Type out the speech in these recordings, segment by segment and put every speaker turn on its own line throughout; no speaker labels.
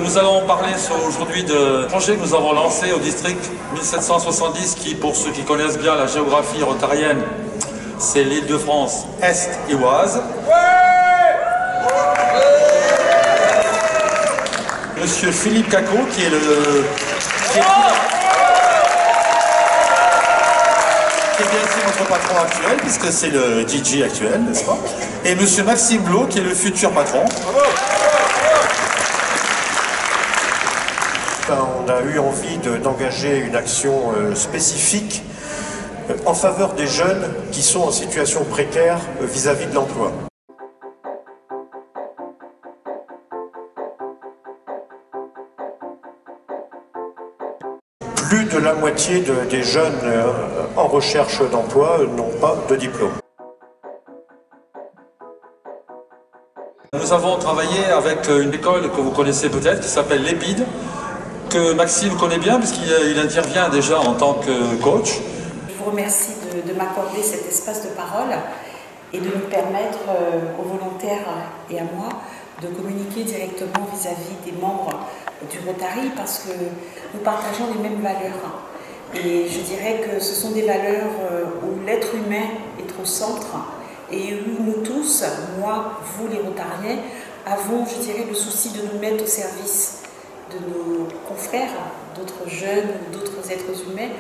Nous allons parler aujourd'hui de projet que nous avons lancé au district 1770 qui, pour ceux qui connaissent bien la géographie rotarienne, c'est l'Île-de-France Est et Oise. Monsieur Philippe Cacot qui est bien sûr notre patron actuel, puisque c'est le DJ actuel, n'est-ce pas? Et monsieur Maxime Blo, qui est le futur patron.
On a eu envie d'engager une action spécifique en faveur des jeunes qui sont en situation précaire vis-à-vis de l'emploi. Plus de la moitié des jeunes en recherche d'emploi n'ont pas de diplôme.
Nous avons travaillé avec une école que vous connaissez peut-être, qui s'appelle l'EPID, que Maxime connaît bien, puisqu'il intervient déjà en tant que coach.
Je vous remercie de m'accorder cet espace de parole et de nous permettre aux volontaires et à moi de communiquer directement vis-à-vis des membres du Rotary, parce que nous partageons les mêmes valeurs. Et je dirais que ce sont des valeurs où l'être humain est au centre et où nous tous, moi, vous les Rotariens, avons, je dirais, le souci de nous mettre au service de nos confrères, d'autres jeunes ou d'autres êtres humains,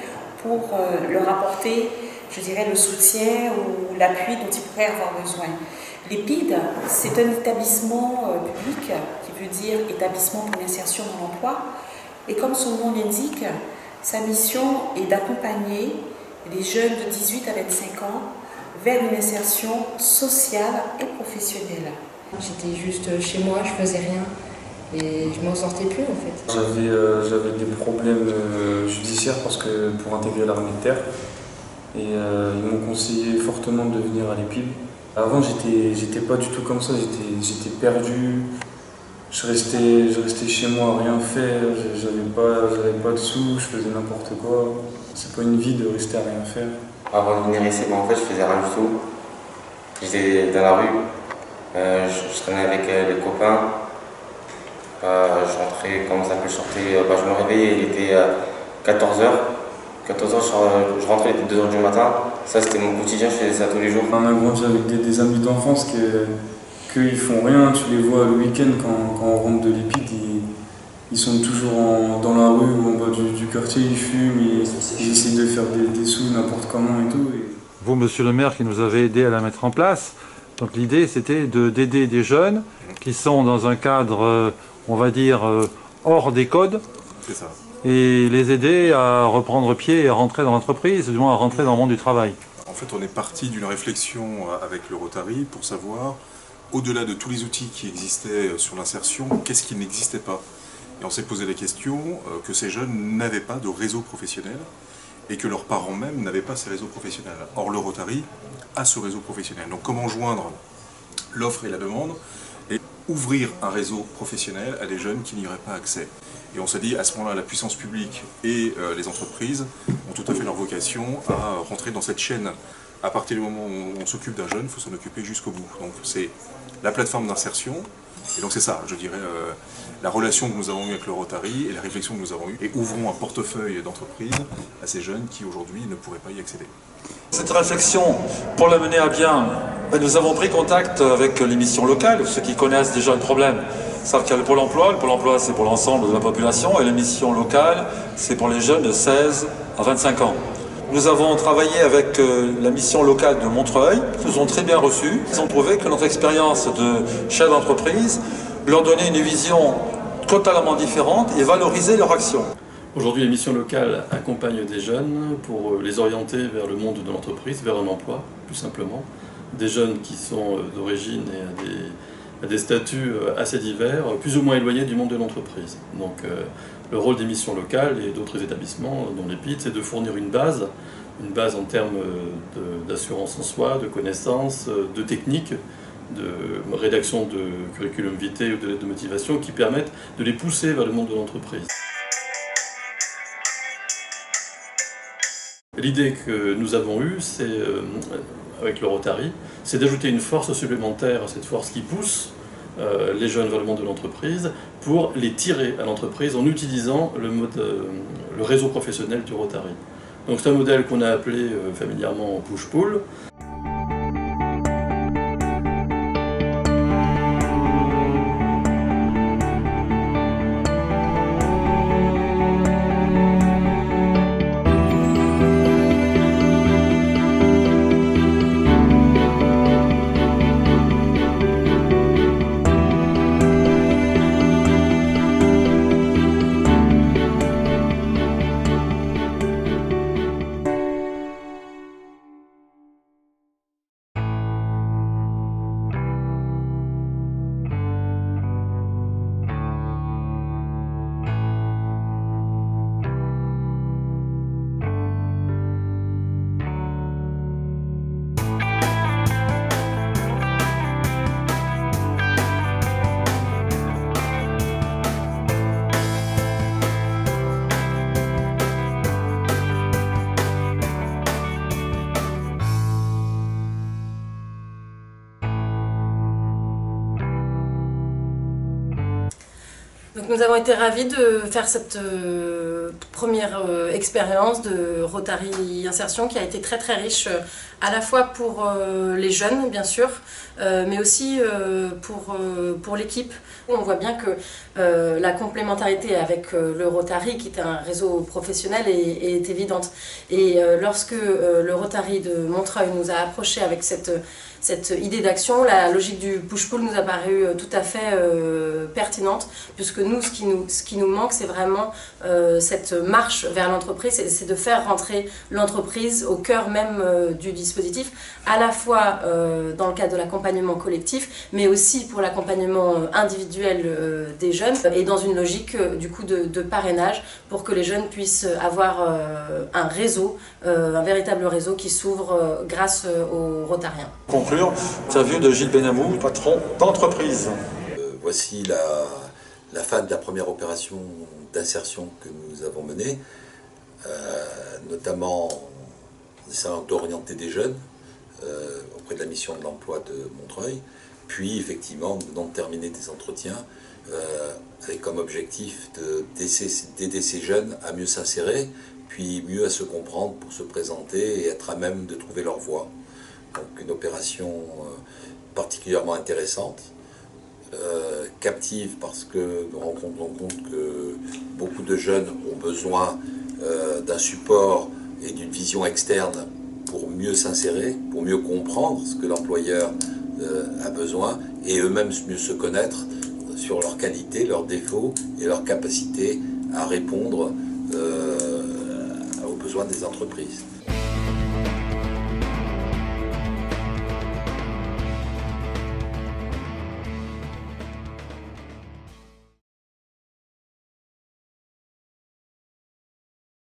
pour leur apporter, je dirais, le soutien ou l'appui dont ils pourraient avoir besoin. L'EPID, c'est un établissement public, qui veut dire établissement pour l'insertion dans l'emploi. Et comme son nom l'indique, sa mission est d'accompagner les jeunes de 18 à 25 ans vers une insertion sociale et professionnelle.
J'étais juste chez moi, je faisais rien et je m'en sortais plus en fait.
J'avais des problèmes judiciaires parce que pour intégrer l'armée de terre, et ils m'ont conseillé fortement de venir à l'EPID. Avant j'étais pas du tout comme ça, j'étais perdu, je restais chez moi à rien faire, j'avais pas de sous, je faisais n'importe quoi. C'est pas une vie de rester à rien faire.
Avant de venir ici, en fait, je faisais rien du tout. J'étais dans la rue, je traînais avec les copains. Je rentrais, comment ça peut, je me réveillais, il était 14h. 14h, je rentrais, il était 2h du matin. Ça, c'était mon quotidien, je faisais ça tous les jours.
On a grandi avec des amis d'enfance qu'ils font rien. Tu les vois le week-end quand on rentre de l'EPID, ils sont toujours dans la rue ou en bas du quartier, ils fument, ils essaient de faire des sous n'importe comment et tout.
Vous, monsieur le maire, qui nous avez aidé à la mettre en place, donc l'idée c'était d'aider des jeunes qui sont dans un cadre, on va dire, hors des codes.
C'est ça.
Et les aider à reprendre pied et à rentrer dans l'entreprise, du moins à rentrer dans le monde du travail.
En fait, on est parti d'une réflexion avec le Rotary pour savoir, au-delà de tous les outils qui existaient sur l'insertion, qu'est-ce qui n'existait pas. Et on s'est posé la question que ces jeunes n'avaient pas de réseau professionnel et que leurs parents même n'avaient pas ces réseaux professionnels. Or, le Rotary a ce réseau professionnel. Donc comment joindre l'offre et la demande et ouvrir un réseau professionnel à des jeunes qui n'y auraient pas accès. Et on s'est dit, à ce moment-là, la puissance publique et les entreprises ont tout à fait leur vocation à rentrer dans cette chaîne. À partir du moment où on s'occupe d'un jeune, il faut s'en occuper jusqu'au bout. Donc c'est la plateforme d'insertion, et donc c'est ça, je dirais, la relation que nous avons eue avec le Rotary et la réflexion que nous avons eue. Et ouvrons un portefeuille d'entreprise à ces jeunes qui aujourd'hui ne pourraient pas y accéder.
Cette réflexion, pour la mener à bien, nous avons pris contact avec l'émission locale. Ceux qui connaissent déjà le problème savent qu'il y a le Pôle emploi. Le Pôle emploi, c'est pour l'ensemble de la population, et l'émission locale, c'est pour les jeunes de 16 à 25 ans. Nous avons travaillé avec la mission locale de Montreuil, ils nous ont très bien reçus. Ils ont prouvé que notre expérience de chef d'entreprise leur donnait une vision totalement différente et valorisait leur action.
Aujourd'hui, la mission locale accompagne des jeunes pour les orienter vers le monde de l'entreprise, vers un emploi, plus simplement. Des jeunes qui sont d'origine et à des statuts assez divers, plus ou moins éloignés du monde de l'entreprise. Donc le rôle des missions locales et d'autres établissements, dont l'EPID, c'est de fournir une base en termes d'assurance en soi, de connaissances, de techniques, de rédaction de curriculum vitae ou de lettres de motivation qui permettent de les pousser vers le monde de l'entreprise. L'idée que nous avons eue, avec le Rotary, c'est d'ajouter une force supplémentaire à cette force qui pousse les jeunes vers le monde de l'entreprise pour les tirer à l'entreprise en utilisant le réseau professionnel du Rotary. Donc c'est un modèle qu'on a appelé familièrement push-pull.
Donc nous avons été ravis de faire cette première expérience de Rotary Insertion qui a été très très riche à la fois pour les jeunes bien sûr, mais aussi pour l'équipe. On voit bien que la complémentarité avec le Rotary, qui est un réseau professionnel, est évidente. Et lorsque le Rotary de Montreuil nous a approchés avec cette idée d'action, la logique du push-pull nous a paru tout à fait pertinente, puisque nous, ce qui nous manque, c'est vraiment cette marche vers l'entreprise, c'est de faire rentrer l'entreprise au cœur même du dispositif, à la fois dans le cadre de l'accompagnement collectif, mais aussi pour l'accompagnement individuel des jeunes, et dans une logique du coup de parrainage, pour que les jeunes puissent avoir un réseau, un véritable réseau qui s'ouvre grâce aux Rotariens.
Conclure, interview de Gilles Benamou, patron d'entreprise.
Voici la fin de la première opération d'insertion que nous avons menée, notamment en essayant d'orienter des jeunes auprès de la mission de l'emploi de Montreuil. Puis effectivement, nous venons de terminer des entretiens avec comme objectif d'aider ces jeunes à mieux s'insérer, puis mieux à se comprendre pour se présenter et être à même de trouver leur voie. Donc une opération particulièrement intéressante, captive parce que nous rendons compte que beaucoup de jeunes ont besoin d'un support et d'une vision externe pour mieux s'insérer, pour mieux comprendre ce que l'employeur a besoin et eux-mêmes mieux se connaître sur leurs qualités, leurs défauts et leur capacité à répondre aux besoins des entreprises.